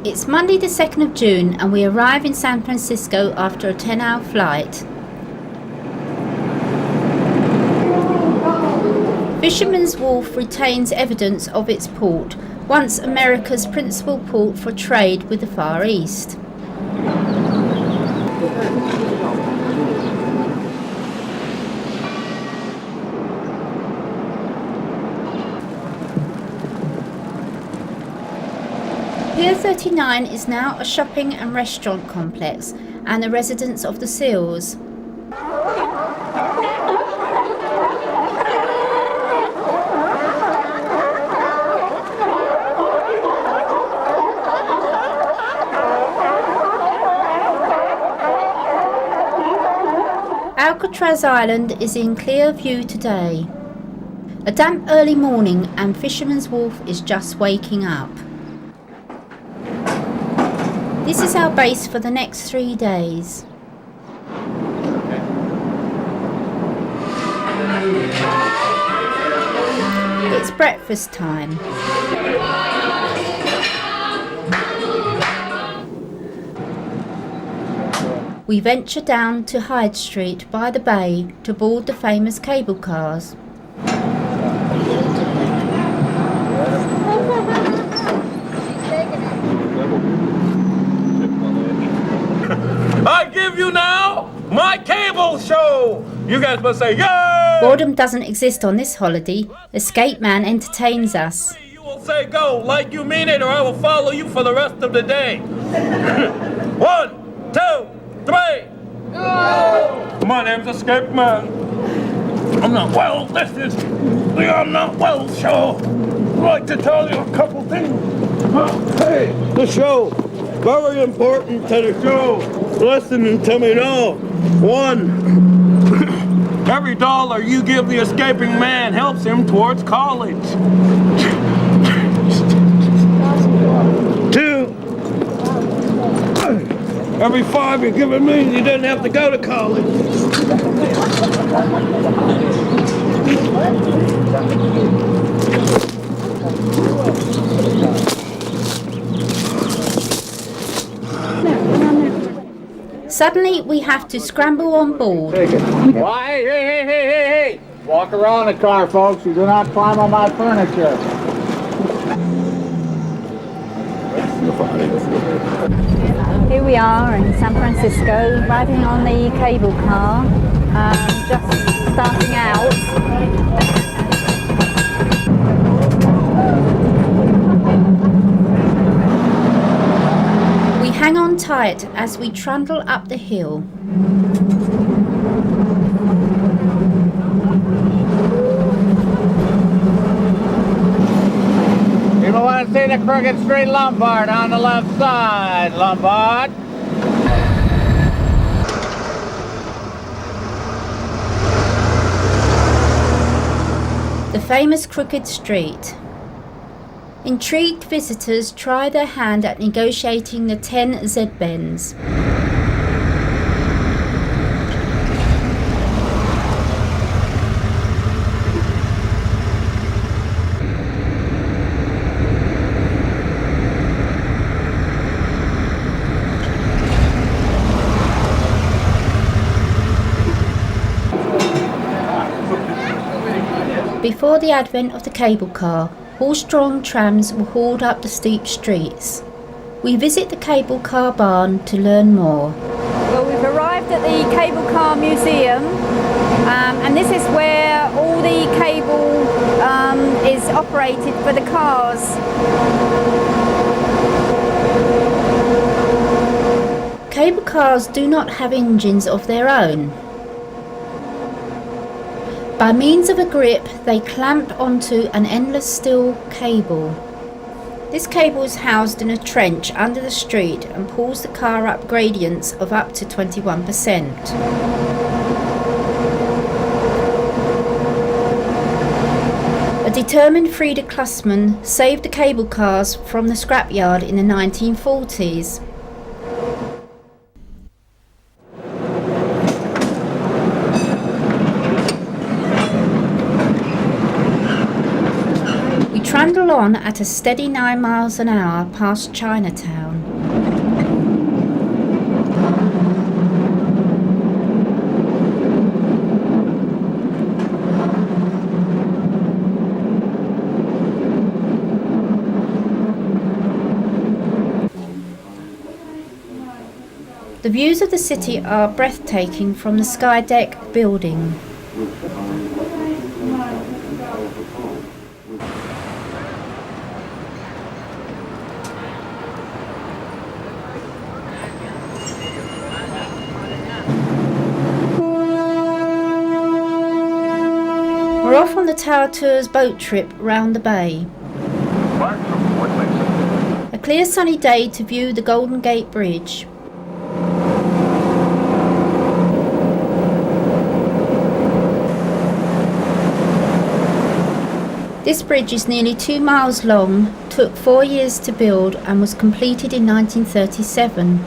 It's Monday the 2nd of June and we arrive in San Francisco after a 10-hour flight. Fisherman's Wharf retains evidence of its port, once America's principal port for trade with the Far East. Pier 39 is now a shopping and restaurant complex and the residence of the SEALs. Alcatraz Island is in clear view today. A damp early morning and Fisherman's Wharf is just waking up. This is our base for the next 3 days. It's breakfast time. We venture down to Hyde Street by the bay to board the famous cable cars. I give you now my cable show! You guys must say, yay! Boredom doesn't exist on this holiday. Escape Man entertains us. You will say go like you mean it, or I will follow you for the rest of the day. 1, 2, 3. Go! My name's Escape Man. I'm not well. This is the I'm Not Well show. I'd like to tell you a couple things. Hey, the show. Very important to the show. Listen to me now. 1. Every dollar you give the escaping man helps him towards college. 2. Every 5 you're giving me, you didn't have to go to college. Suddenly we have to scramble on board. Why? Hey! Walk around the car, folks. You do not climb on my furniture. Here we are in San Francisco, riding on the cable car, just starting out. We hang on tight as we trundle up the hill. People want to see the Crooked Street Lombard on the left side. Lombard. The famous Crooked Street. Intrigued visitors try their hand at negotiating the 10 Z-bends. Before the advent of the cable car, horse-drawn trams were hauled up the steep streets. We visit the cable car barn to learn more. Well, we've arrived at the Cable Car Museum, and this is where all the cable is operated for the cars. Cable cars do not have engines of their own. By means of a grip, they clamp onto an endless steel cable. This cable is housed in a trench under the street and pulls the car up gradients of up to 21%. A determined Frieda Klussmann saved the cable cars from the scrapyard in the 1940s. Trundle on at a steady 9 miles an hour past Chinatown. The views of the city are breathtaking from the sky deck building. We're off on the Tower Tours boat trip round the bay. A clear sunny day to view the Golden Gate Bridge. This bridge is nearly 2 miles long, took 4 years to build and was completed in 1937.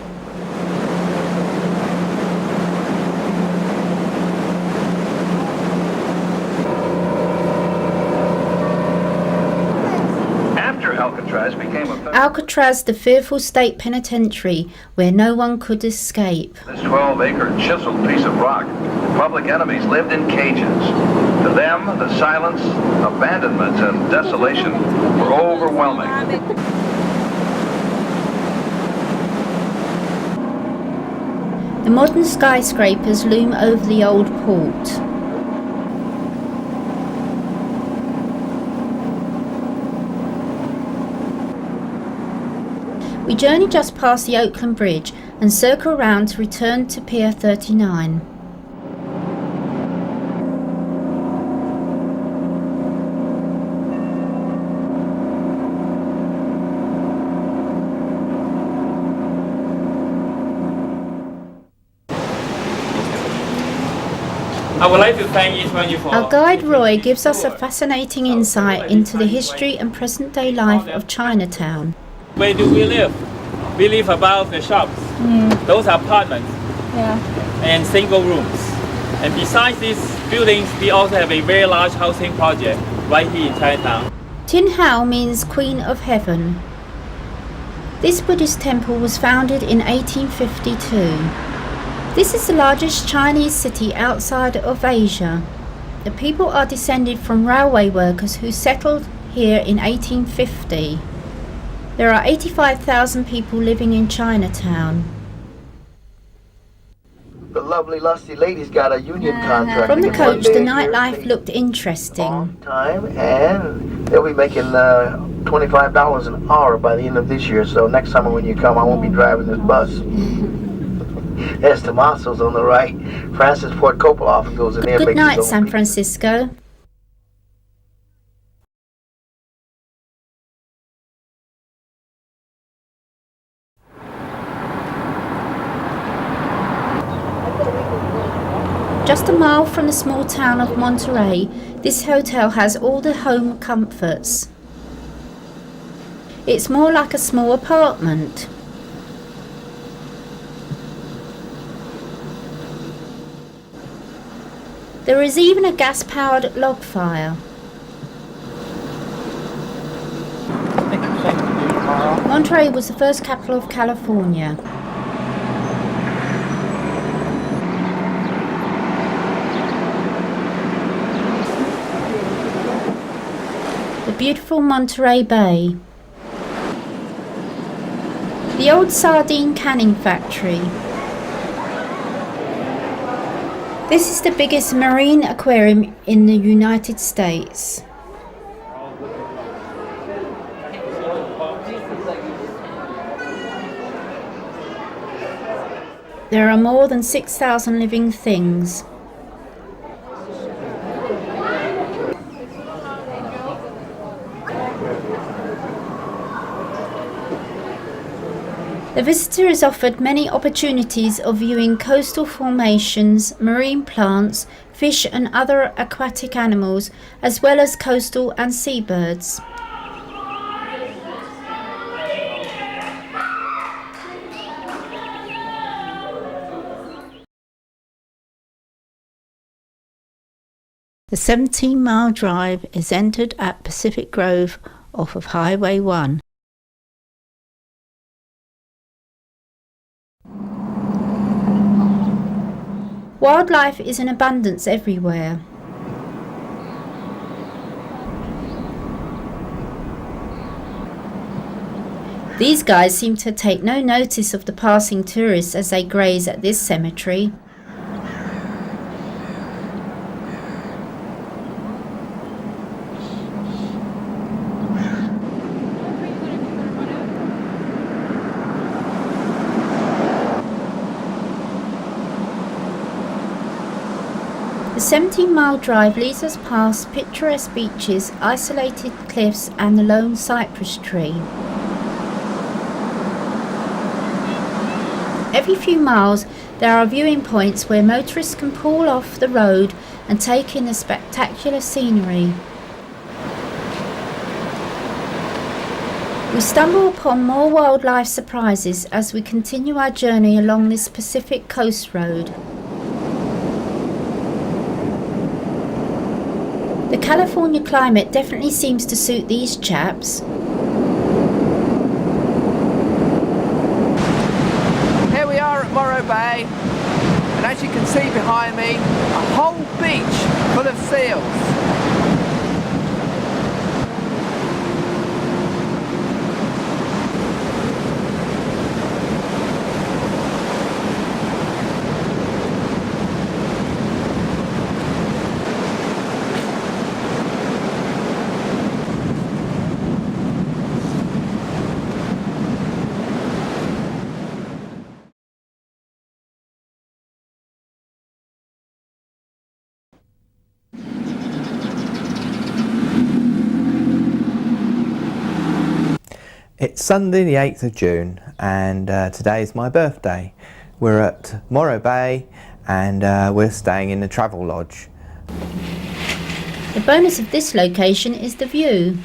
Alcatraz, the fearful state penitentiary where no one could escape. This 12-acre chiseled piece of rock, public enemies lived in cages. To them, the silence, abandonment, and desolation were overwhelming. The modern skyscrapers loom over the old port. We journey just past the Oakland Bridge and circle around to return to Pier 39. I would like to thank each one of you for... Our guide Roy gives us a fascinating insight into the history and present-day life of Chinatown. Where do we live? We live above the shops. Those are apartments and single rooms. And besides these buildings, we also have a very large housing project right here in Chinatown. Tin Hau means Queen of Heaven. This Buddhist temple was founded in 1852. This is the largest Chinese city outside of Asia. The people are descended from railway workers who settled here in 1850. There are 85,000 people living in Chinatown. The lovely lusty lady's got a union contract. From the They get 1 coach, the day a year nightlife paid looked interesting. on time, and they'll be making $25 an hour by the end of this year. So next summer when you come, I won't be driving this bus. There's Tommaso's on the right. Francis Ford Coppola often goes in there. Good makes night, his own San pizza. Francisco. Just a mile from the small town of Monterey, this hotel has all the home comforts. It's more like a small apartment. There is even a gas-powered log fire. Monterey was the first capital of California. The beautiful Monterey Bay. The old sardine canning factory. This is the biggest marine aquarium in the United States. There are more than 6,000 living things. The visitor is offered many opportunities of viewing coastal formations, marine plants, fish and other aquatic animals, as well as coastal and seabirds. The 17-mile drive is entered at Pacific Grove off of Highway 1. Wildlife is in abundance everywhere. These guys seem to take no notice of the passing tourists as they graze at this cemetery. The 17-mile drive leads us past picturesque beaches, isolated cliffs and the lone cypress tree. Every few miles there are viewing points where motorists can pull off the road and take in the spectacular scenery. We stumble upon more wildlife surprises as we continue our journey along this Pacific coast road. The California climate definitely seems to suit these chaps. Here we are at Morro Bay, and as you can see behind me, a whole beach full of seals. It's Sunday the 8th of June and today is my birthday. We're at Morro Bay and we're staying in the Travel Lodge. The bonus of this location is the view.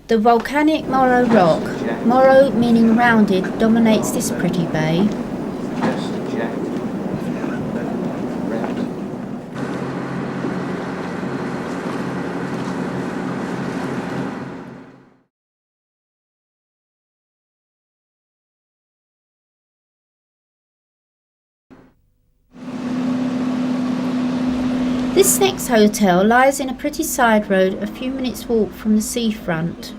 The volcanic Morro rock, Morro meaning rounded, dominates this pretty bay. This next hotel lies in a pretty side road a few minutes walk from the seafront.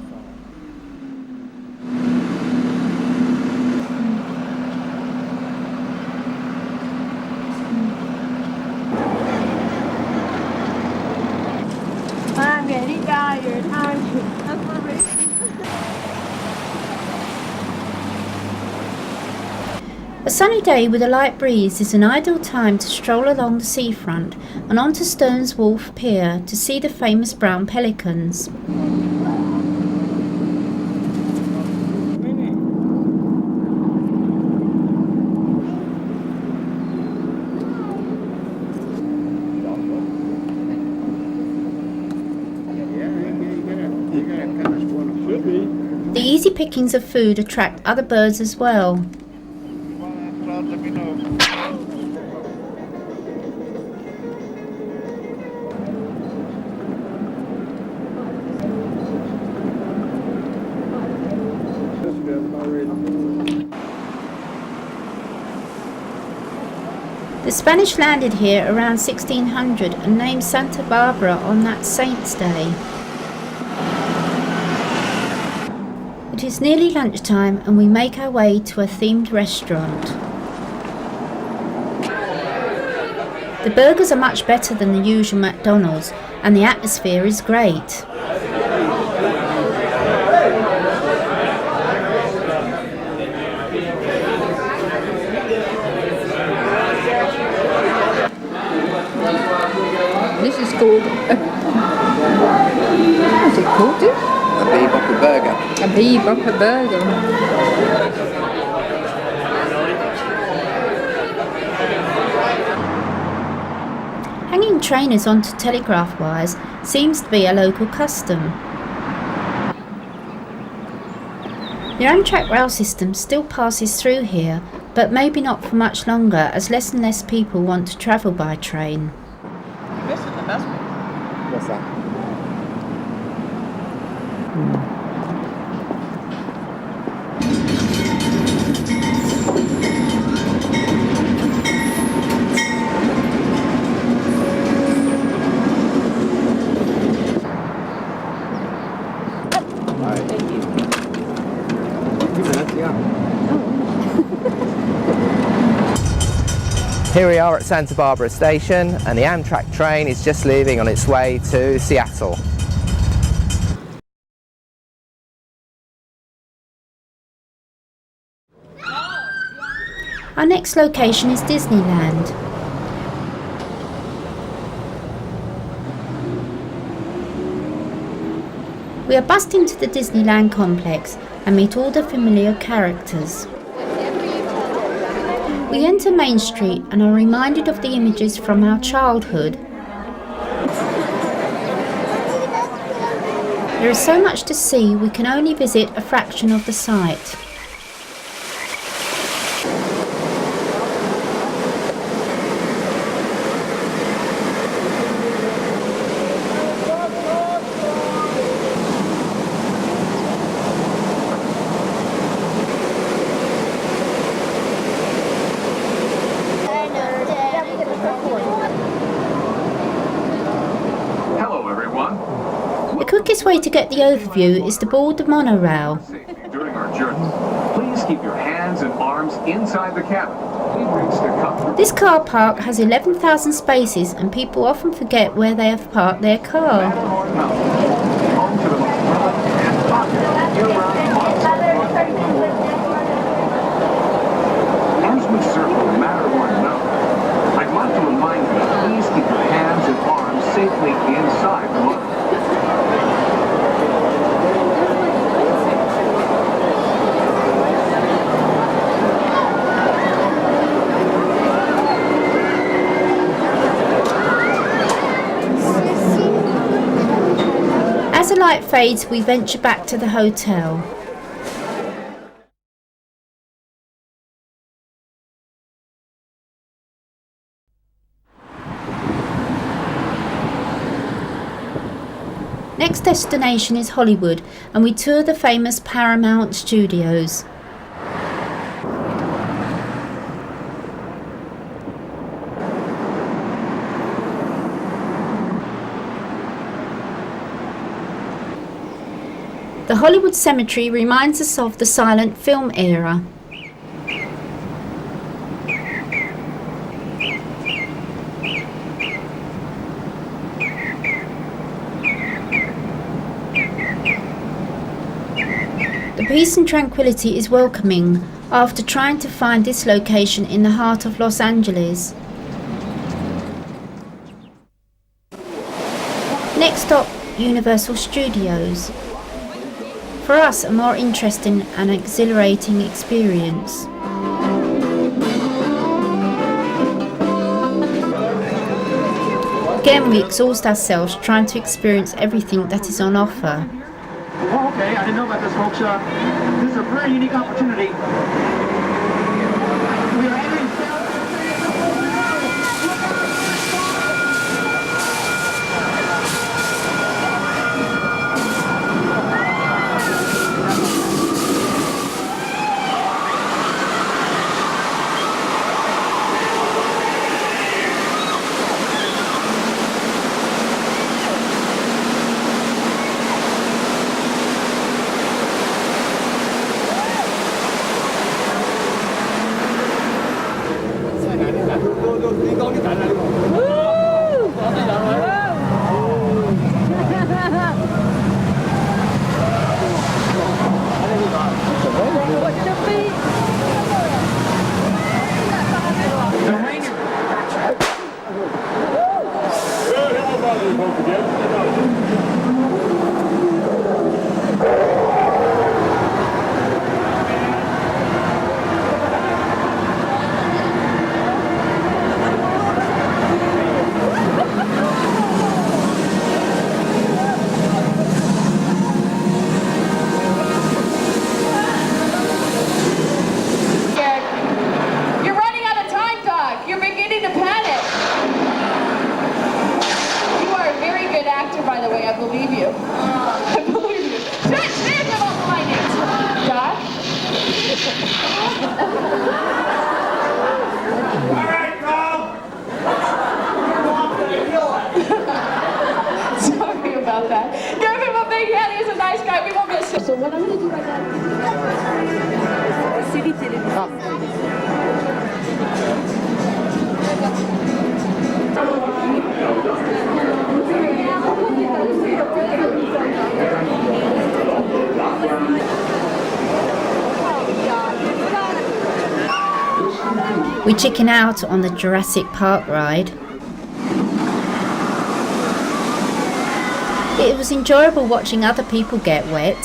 I'm getting tired. A sunny day with a light breeze is an ideal time to stroll along the seafront and onto Stone's Wharf Pier to see the famous brown pelicans. The easy pickings of food attract other birds as well. The Spanish landed here around 1600 and named Santa Barbara on that saint's day. It is nearly lunchtime and we make our way to a themed restaurant. The burgers are much better than the usual McDonald's and the atmosphere is great. This is called what's it called? A bebopper burger. A bebopper burger. Hanging trainers onto telegraph wires seems to be a local custom. The Amtrak rail system still passes through here, but maybe not for much longer as less and less people want to travel by train. This is the best one. What's that? Here we are at Santa Barbara Station, and the Amtrak train is just leaving on its way to Seattle. Our next location is Disneyland. We are bussed into the Disneyland complex and meet all the familiar characters. We enter Main Street and are reminded of the images from our childhood. There is so much to see, we can only visit a fraction of the site. Hello, everyone. The quickest way to get the overview is to board the monorail. During our journey, please keep your hands and arms inside the cabin. We've reached a comfort. This car park has 11,000 spaces and people often forget where they have parked their car. Home to the most relevant and popular year-round monster. As we circle Matterhorn Mountain, I'd like to remind you to please keep your hands and arms safely inside the motor. As the light fades, we venture back to the hotel. Next destination is Hollywood, and we tour the famous Paramount Studios. The Hollywood Cemetery reminds us of the silent film era. The peace and tranquility is welcoming after trying to find this location in the heart of Los Angeles. Next stop, Universal Studios. For us, a more interesting and exhilarating experience. Again, we exhaust ourselves trying to experience everything that is on offer. Oh, okay, I didn't know about this, folks. This is a very unique opportunity. We are entering So what I'm going to do right now is city television. We chicken out on the Jurassic Park ride. It was enjoyable watching other people get wet.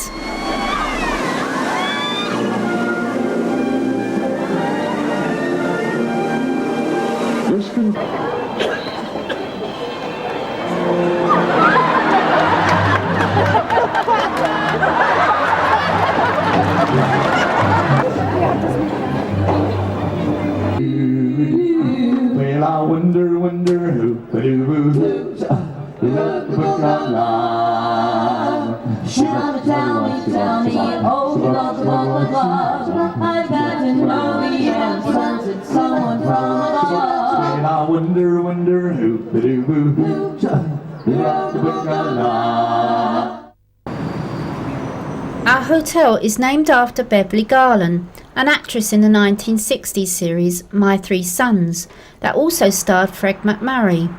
Well, I wonder who Tell me, oh, love, I've got to know the answers. It's someone from above. Well, I wonder who Our hotel is named after Beverly Garland, an actress in the 1960s series My Three Sons that also starred Fred MacMurray.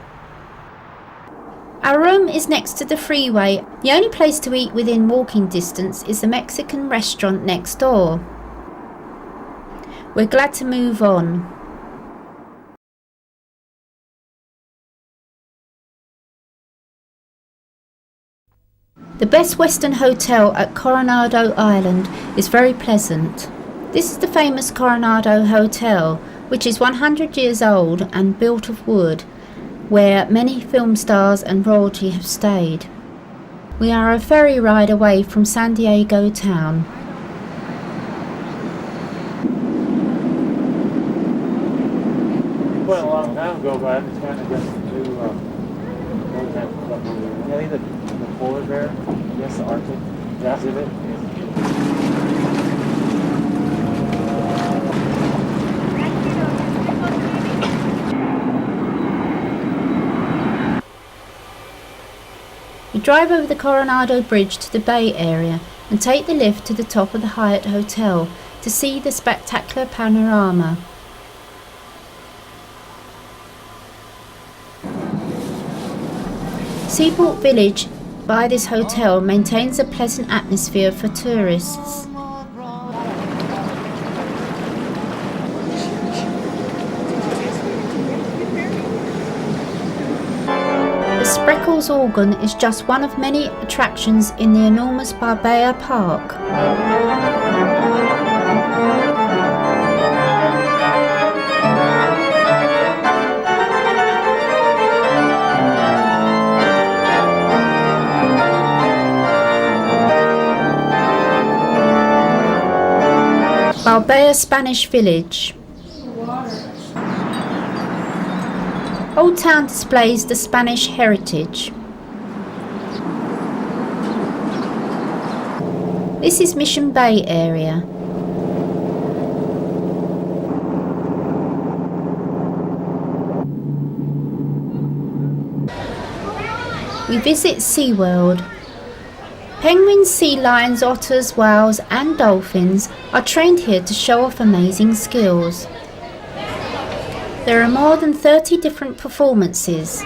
Our room is next to the freeway. The only place to eat within walking distance is the Mexican restaurant next door. We're glad to move on. The Best Western Hotel at Coronado Island is very pleasant. This is the famous Coronado Hotel, which is 100 years old and built of wood, where many film stars and royalty have stayed. We are a ferry ride away from San Diego town. Quite a long time ago, but I just kind of guess the polar bear, yes, the Arctic, yes, of it. We drive over the Coronado Bridge to the Bay Area and take the lift to the top of the Hyatt Hotel to see the spectacular panorama. Seaport Village by this hotel maintains a pleasant atmosphere for tourists. The Spreckles organ is just one of many attractions in the enormous Barbaya Park. Barbaya Spanish Village. Old Town displays the Spanish heritage. This is Mission Bay area. We visit SeaWorld. Penguins, sea lions, otters, whales and dolphins are trained here to show off amazing skills. There are more than 30 different performances.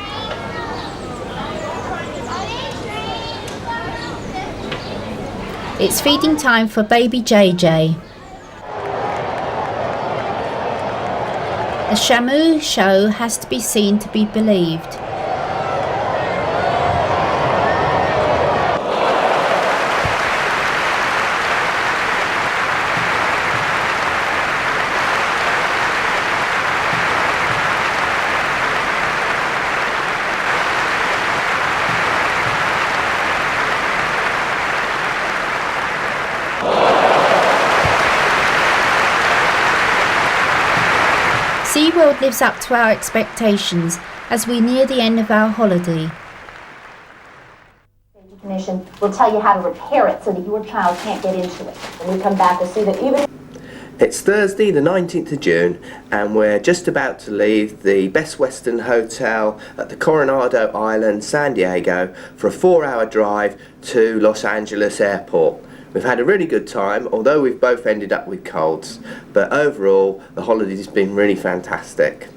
It's feeding time for baby JJ. The Shamu show has to be seen to be believed. SeaWorld lives up to our expectations as we near the end of our holiday. Safety Commission will tell you how to repair it so that your child can't get into it. When we come back, we'll see that even... It's Thursday the 19th of June and we're just about to leave the Best Western Hotel at the Coronado Island, San Diego for a 4-hour drive to Los Angeles Airport. We've had a really good time, although we've both ended up with colds, but overall the holiday's been really fantastic.